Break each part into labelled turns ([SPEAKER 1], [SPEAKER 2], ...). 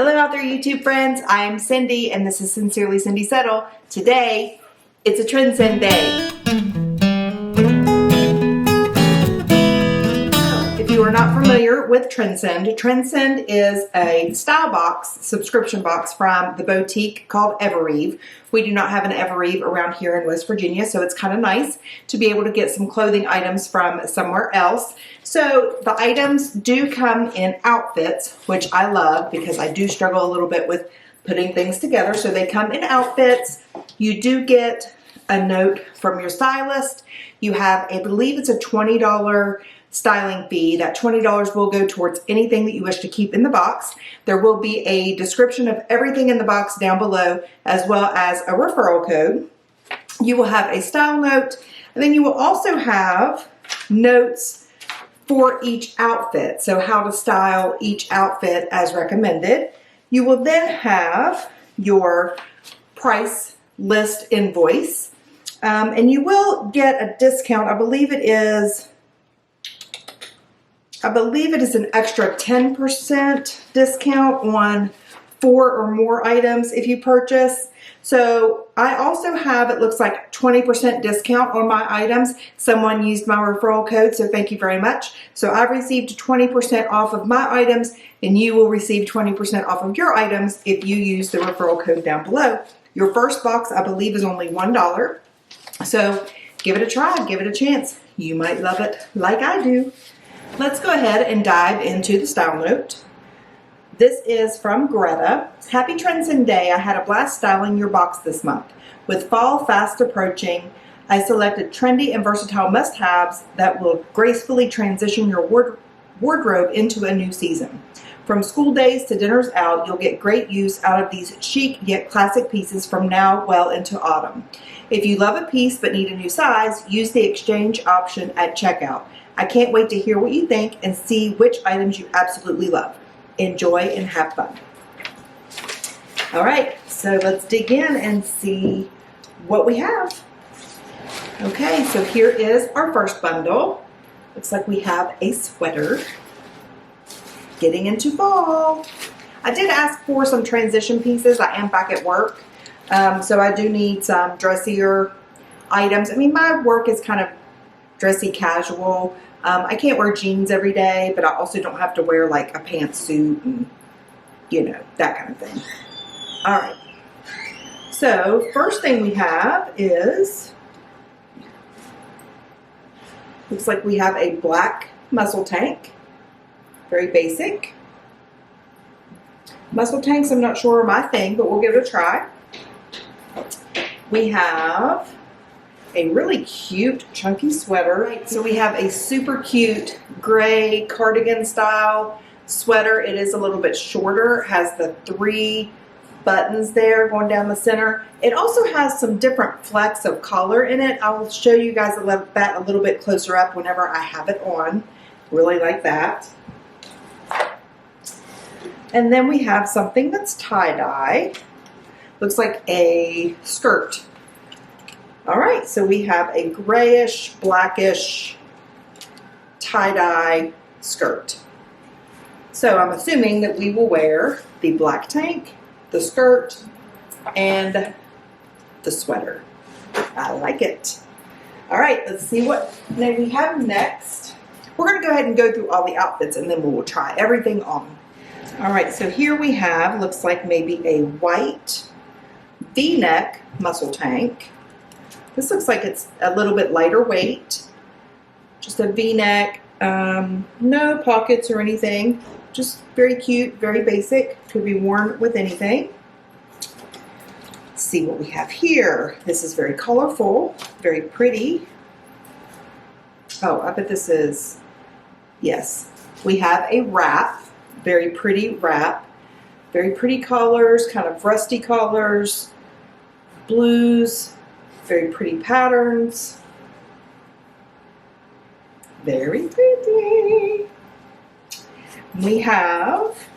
[SPEAKER 1] Hello out there, YouTube friends. I am Cindy, and this is Sincerely Cindy Settle. Today, it's a Trendsend day. If you are not familiar with Trendsend, Trendsend is a style box, subscription box from the boutique called Evereve. We do not have an Evereve around here in West Virginia, so it's kind of nice to be able to get some clothing items from somewhere else. So the items do come in outfits, which I love because I do struggle a little bit with putting things together. So they come in outfits. You do get a note from your stylist. You have, I believe it's a $20 styling fee. That $20 will go towards anything that you wish to keep in the box. There will be a description of everything in the box down below, as well as a referral code. You will have a style note, and then you will also have notes for each outfit. So how to style each outfit as recommended. You will then have your price list invoice, and you will get a discount. I believe it is an extra 10% discount on 4 or more items if you purchase. So I also have, it looks like 20% discount on my items. Someone used my referral code, so thank you very much. So I've received 20% off of my items, and you will receive 20% off of your items if you use the referral code down below. Your first box, I believe, is only $1. So give it a try, give it a chance. You might love it like I do. Let's go ahead and dive into the style note. This is from Greta. Happy Trendsend Day. I had a blast styling your box this month. With fall fast approaching, I selected trendy and versatile must-haves that will gracefully transition your wardrobe into a new season. From school days to dinners out, you'll get great use out of these chic yet classic pieces from now well into autumn. If you love a piece but need a new size, use the exchange option at checkout. I can't wait to hear what you think and see which items you absolutely love. Enjoy and have fun. All right, so let's dig in and see what we have. Okay, so here is our first bundle. Looks like we have a sweater. Getting into fall. I did ask for some transition pieces. I am back at work, so I do need some dressier items. I mean, my work is kind of dressy casual. I can't wear jeans every day, but I also don't have to wear like a pantsuit and, you know, that kind of thing. All right. So first thing we have is, looks like we have a black muscle tank. Very basic. Muscle tanks, I'm not sure are my thing, but we'll give it a try. We have a really cute chunky sweater. Right, so we have a super cute gray cardigan style sweater. It is a little bit shorter, has the 3 buttons there going down the center. It also has some different flecks of color in it. I will show you guys that a little bit closer up whenever I have it on. Really like that. And then we have something that's tie-dye. Looks like a skirt. All right, so we have a grayish, blackish tie-dye skirt. So I'm assuming that we will wear the black tank, the skirt, and the sweater. I like it. All right, let's see what we have next. We're gonna go ahead and go through all the outfits and then we will try everything on. All right, so here we have, looks like maybe a white V-neck muscle tank. This looks like it's a little bit lighter weight. Just a V-neck, no pockets or anything. Just very cute, very basic. Could be worn with anything. Let's see what we have here. This is very colorful, very pretty. Oh, I bet this is, yes. We have a wrap, very pretty wrap. Very pretty colors, kind of rusty colors, blues. Very pretty patterns. Very pretty. We have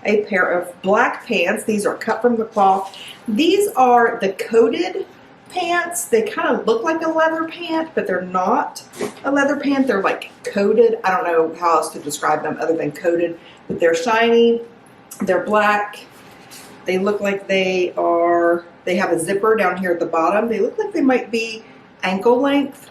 [SPEAKER 1] a pair of black pants. These are cut from the cloth. These are the coated pants. They kind of look like a leather pant, but they're not a leather pant. They're like coated. I don't know how else to describe them other than coated, but they're shiny. They're black. They look like they have a zipper down here at the bottom. They look like they might be ankle length.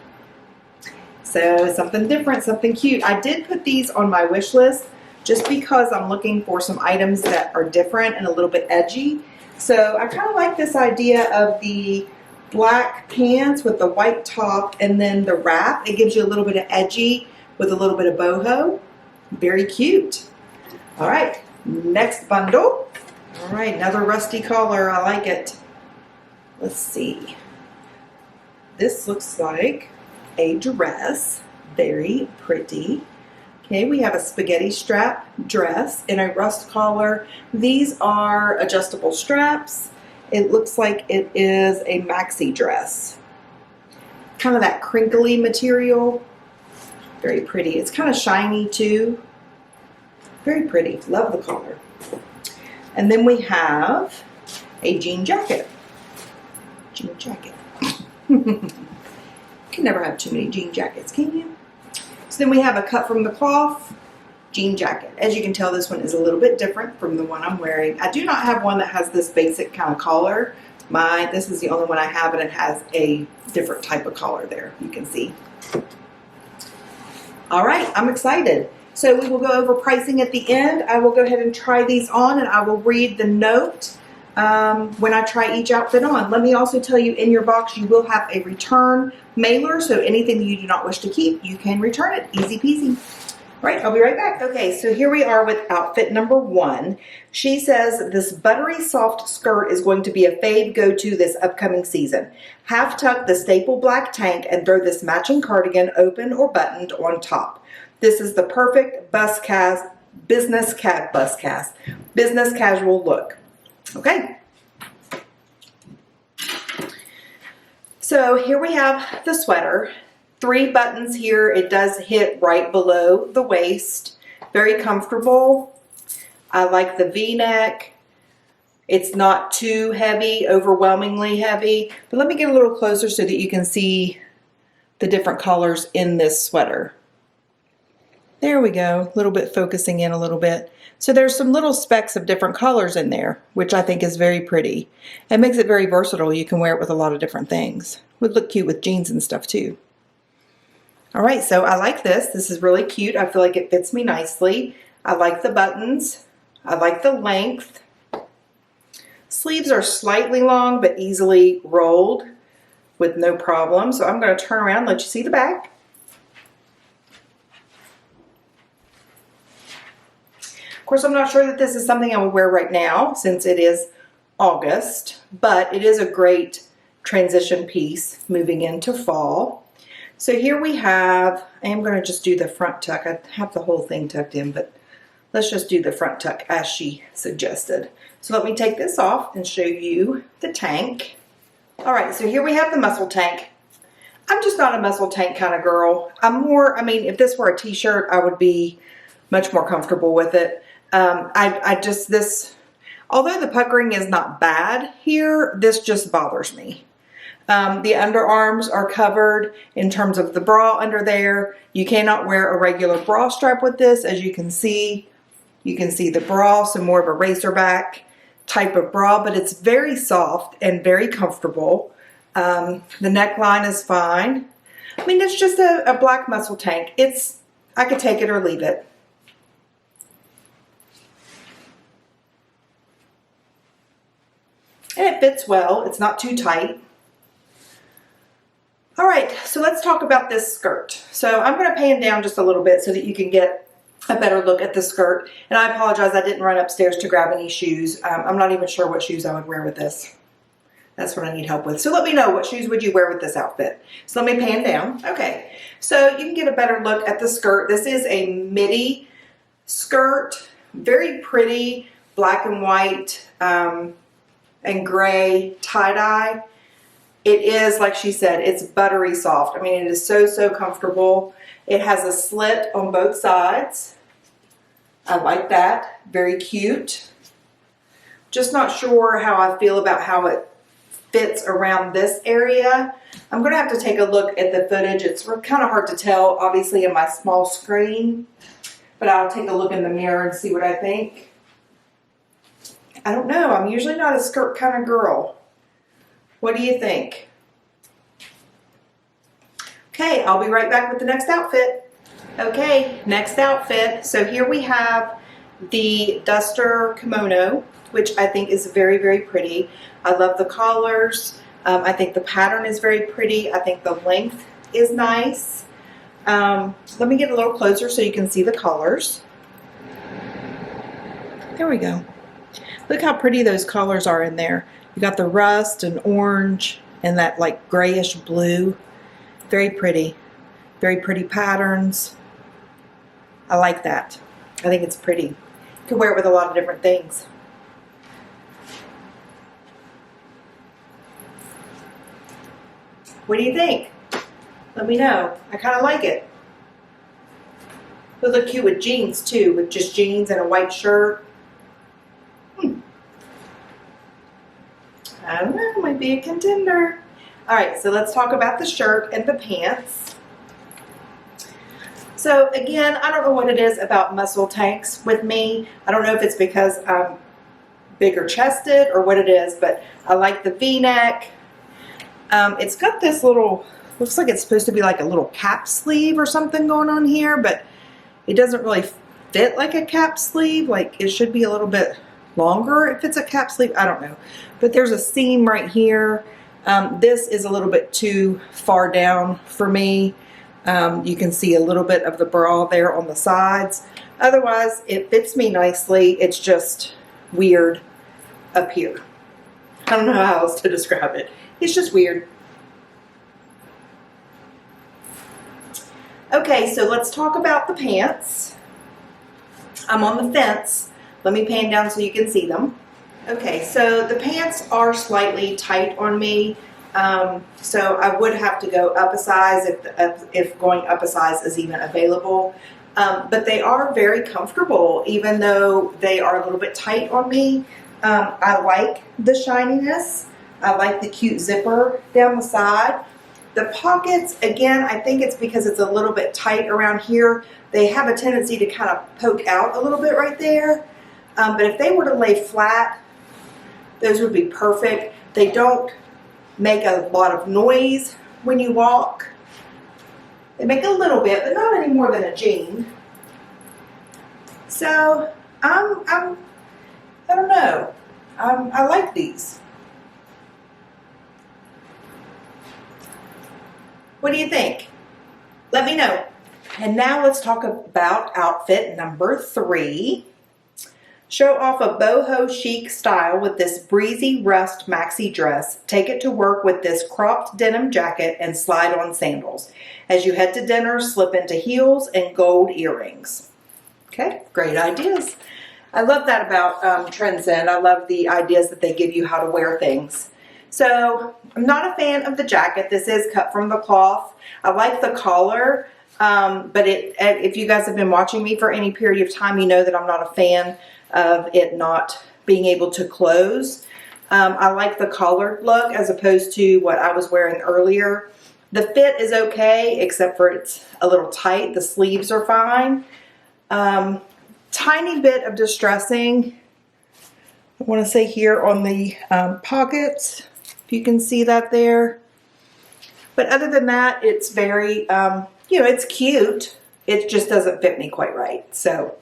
[SPEAKER 1] So something different, something cute. I did put these on my wish list just because I'm looking for some items that are different and a little bit edgy. So I kind of like this idea of the black pants with the white top and then the wrap. It gives you a little bit of edgy with a little bit of boho. Very cute. All right, next bundle. All right, another rusty collar. I like it. Let's see. This looks like a dress. Very pretty. Okay, we have a spaghetti strap dress in a rust collar. These are adjustable straps. It looks like it is a maxi dress. Kind of that crinkly material. Very pretty. It's kind of shiny too. Very pretty. Love the collar. And then we have a jean jacket. Jean jacket. You can never have too many jean jackets, can you? So then we have a cut from the cloth jean jacket. As you can tell, this one is a little bit different from the one I'm wearing. I do not have one that has this basic kind of collar. This is the only one I have, and it has a different type of collar there, you can see. All right, I'm excited. So we will go over pricing at the end. I will go ahead and try these on, and I will read the note when I try each outfit on. Let me also tell you, in your box you will have a return mailer, so anything that you do not wish to keep, you can return it. Easy peasy. All right, I'll be right back. Okay, so here we are with outfit number 1. She says this buttery soft skirt is going to be a fave go-to this upcoming season. Half tuck the staple black tank and throw this matching cardigan open or buttoned on top. This is the perfect business casual look. Okay. So here we have the sweater. 3 buttons here. It does hit right below the waist. Very comfortable. I like the V-neck. It's not too heavy, overwhelmingly heavy. But let me get a little closer so that you can see the different colors in this sweater. There we go. A little bit focusing in a little bit. So there's some little specks of different colors in there, which I think is very pretty. It makes it very versatile. You can wear it with a lot of different things. Would look cute with jeans and stuff too. All right, so I like this. This is really cute. I feel like it fits me nicely. I like the buttons. I like the length. Sleeves are slightly long, but easily rolled with no problem. So I'm going to turn around and let you see the back. Of course, I'm not sure that this is something I would wear right now since it is August, but it is a great transition piece moving into fall. So here we have, I am going to just do the front tuck. I have the whole thing tucked in, but let's just do the front tuck as she suggested. So let me take this off and show you the tank. All right, so here we have the muscle tank. I'm just not a muscle tank kind of girl. I'm more, I mean, if this were a t-shirt, I would be much more comfortable with it. Although the puckering is not bad here, this just bothers me. The underarms are covered in terms of the bra under there. You cannot wear a regular bra strap with this. As you can see the bra, so more of a racerback type of bra, but it's very soft and very comfortable. The neckline is fine. I mean, it's just a black muscle tank. I could take it or leave it. And it fits well. It's not too tight. All right, so let's talk about this skirt. So I'm going to pan down just a little bit so that you can get a better look at the skirt. And I apologize, I didn't run upstairs to grab any shoes. I'm not even sure what shoes I would wear with this. That's what I need help with. So let me know, what shoes would you wear with this outfit? So let me pan down. Okay, so you can get a better look at the skirt. This is a midi skirt, very pretty, black and white and gray tie-dye. It is, like she said, it's buttery soft. I mean, it is so, so comfortable. It has a slit on both sides. I like that. Very cute. Just not sure how I feel about how it fits around this area. I'm going to have to take a look at the footage. It's kind of hard to tell, obviously, in my small screen. But I'll take a look in the mirror and see what I think. I don't know. I'm usually not a skirt kind of girl. What do you think? Okay, I'll be right back with the next outfit. Okay, next outfit. So here we have the duster kimono, which I think is very, very pretty. I love the collars. I think the pattern is very pretty. I think the length is nice. Let me get a little closer so you can see the colors. There we go. Look how pretty those colors are in there. You got the rust and orange and that like grayish blue. Very pretty. Very pretty patterns. I like that. I think it's pretty. You can wear it with a lot of different things. What do you think? Let me know. I kind of like it. It would look cute with jeans too, with just jeans and a white shirt. I don't know, might be a contender. All right, so let's talk about the shirt and the pants. So again, I don't know what it is about muscle tanks with me. I don't know if it's because I'm bigger chested or what it is, but I like the V-neck. It's got this little, looks like it's supposed to be like a little cap sleeve or something going on here, but it doesn't really fit like a cap sleeve. Like it should be a little bit longer if it's a cap sleeve. I don't know. But there's a seam right here. This is a little bit too far down for me. You can see a little bit of the bra there on the sides. Otherwise, it fits me nicely. It's just weird up here. I don't know how else to describe it. It's just weird. Okay, so let's talk about the pants. I'm on the fence. Let me pan down so you can see them. Okay, so the pants are slightly tight on me. So I would have to go up a size if going up a size is even available. But they are very comfortable, even though they are a little bit tight on me. I like the shininess. I like the cute zipper down the side. The pockets, again, I think it's because it's a little bit tight around here. They have a tendency to kind of poke out a little bit right there. But if they were to lay flat, those would be perfect. They don't make a lot of noise when you walk. They make a little bit, but not any more than a jean. So I don't know. I like these. What do you think? Let me know. And now let's talk about outfit number 3. Show off a boho chic style with this breezy rust maxi dress. Take it to work with this cropped denim jacket and slide on sandals. As you head to dinner, slip into heels and gold earrings. Okay, great ideas. I love that about Trendsend. I love the ideas that they give you how to wear things. So I'm not a fan of the jacket. This is cut from the cloth. I like the collar, but if you guys have been watching me for any period of time, you know that I'm not a fan of it not being able to close. I like the collared look as opposed to what I was wearing earlier. The fit is okay, except for it's a little tight. The sleeves are fine. Tiny bit of distressing, I want to say here on the pockets, if you can see that there. But other than that, it's very, you know, it's cute. It just doesn't fit me quite right. So,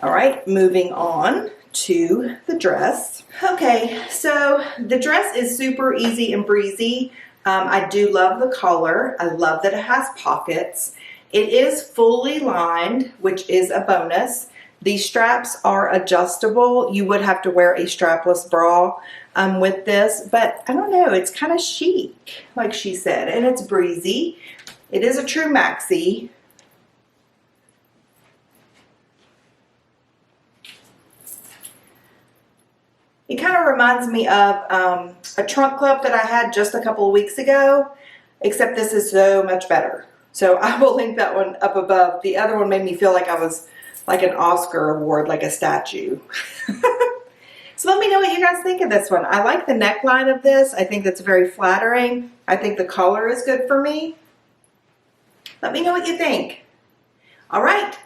[SPEAKER 1] all right, moving on to the dress. Okay, so the dress is super easy and breezy. I do love the collar. I love that it has pockets. It is fully lined, which is a bonus. The straps are adjustable. You would have to wear a strapless bra with this, but I don't know, it's kind of chic, like she said, and it's breezy. It is a true maxi. It kind of reminds me of a trunk club that I had just a couple of weeks ago, except this is so much better. So I will link that one up above. The other one made me feel like I was like an Oscar award, like a statue. So let me know what you guys think of this one. I like the neckline of this. I think that's very flattering. I think the color is good for me. Let me know what you think. All right,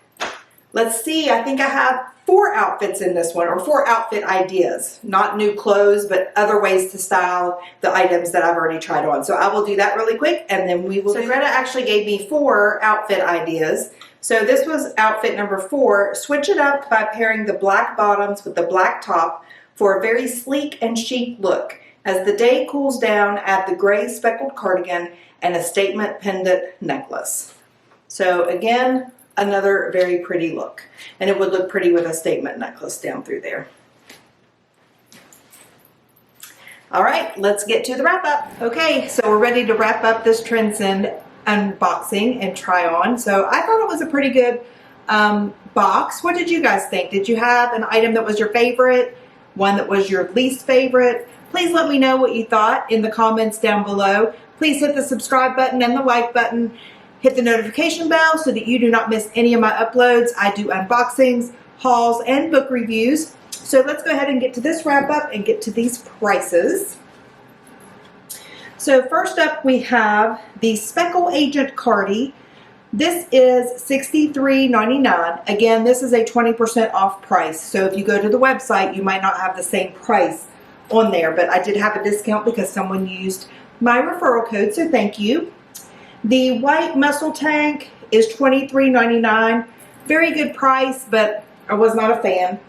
[SPEAKER 1] let's see. I think I have 4 outfits in this one, or 4 outfit ideas. Not new clothes, but other ways to style the items that I've already tried on. So I will do that really quick, and then we will. So Greta actually gave me 4 outfit ideas. So this was outfit number 4. Switch it up by pairing the black bottoms with the black top for a very sleek and chic look. As the day cools down, add the gray speckled cardigan and a statement pendant necklace. So again, another very pretty look. And it would look pretty with a statement necklace down through there. All right, let's get to the wrap up. Okay, so we're ready to wrap up this Trendsend unboxing and try on. So I thought it was a pretty good box. What did you guys think? Did you have an item that was your favorite? One that was your least favorite? Please let me know what you thought in the comments down below. Please hit the subscribe button and the like button. Hit the notification bell so that you do not miss any of my uploads. I do unboxings, hauls, and book reviews. So let's go ahead and get to this wrap up and get to these prices. So first up we have the Speckle Agent Cardi. This is $63.99. Again, this is a 20% off price. So if you go to the website, you might not have the same price on there, but I did have a discount because someone used my referral code, so thank you. The white muscle tank is $23.99. Very good price, but I was not a fan.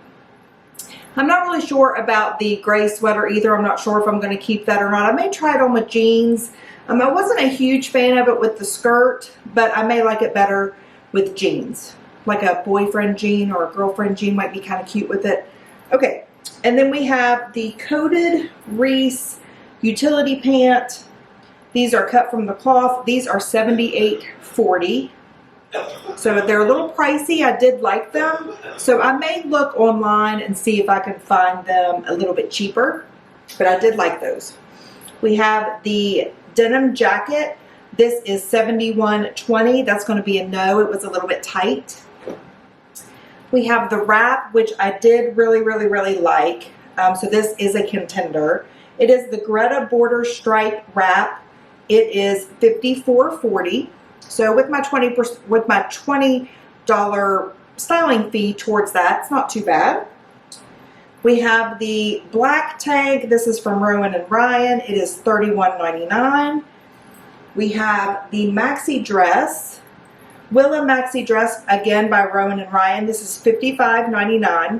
[SPEAKER 1] I'm not really sure about the gray sweater either. I'm not sure if I'm going to keep that or not. I may try it on with jeans. I wasn't a huge fan of it with the skirt, but I may like it better with jeans. Like a boyfriend jean or a girlfriend jean might be kind of cute with it. Okay, and then we have the coated Reese utility pant. These are cut from the cloth. These are $78.40. So they're a little pricey. I did like them. So I may look online and see if I can find them a little bit cheaper. But I did like those. We have the Denim Jacket. This is $71.20. That's going to be a no. It was a little bit tight. We have the wrap, which I did really like. So this is a contender. It is the Greta border stripe wrap. It is $54.40. So with my $20 styling fee towards that, it's not too bad. We have the black tag. This is from ROAN and RYAN. It is $31.99. We have the maxi dress, Willa maxi dress, again by ROAN and RYAN. This is $55.99.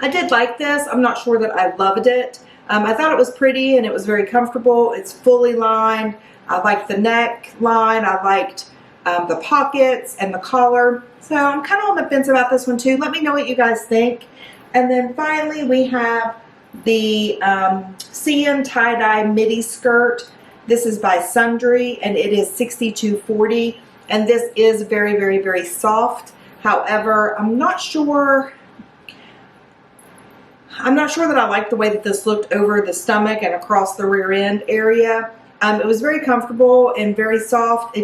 [SPEAKER 1] I did like this. I'm not sure that I loved it. I thought it was pretty and it was very comfortable. It's fully lined. I liked the neckline. I liked the pockets and the collar. So I'm kind of on the fence about this one too. Let me know what you guys think. And then finally we have the Siene tie-dye midi skirt. This is by SUNDRY and it is $62.40. And this is very soft. However, I'm not sure that I like the way that this looked over the stomach and across the rear end area. It was very comfortable and very soft. I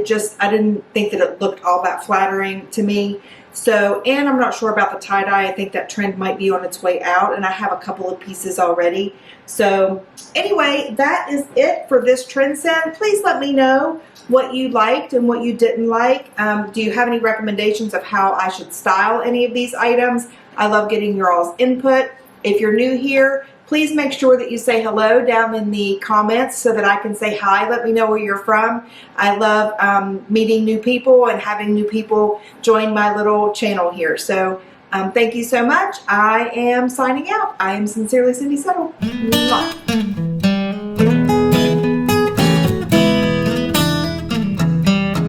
[SPEAKER 1] didn't think that it looked all that flattering to me. So, and I'm not sure about the tie-dye. I think that trend might be on its way out, and I have a couple of pieces already. So anyway, that is it for this Trendsend. Please let me know what you liked and what you didn't like. Do you have any recommendations of how I should style any of these items? I love getting your all's input. If you're new here, please make sure that you say hello down in the comments so that I can say hi. Let me know where you're from. I love meeting new people and having new people join my little channel here. So thank you so much. I am signing out. I am sincerely Cindy Settle. Mwah.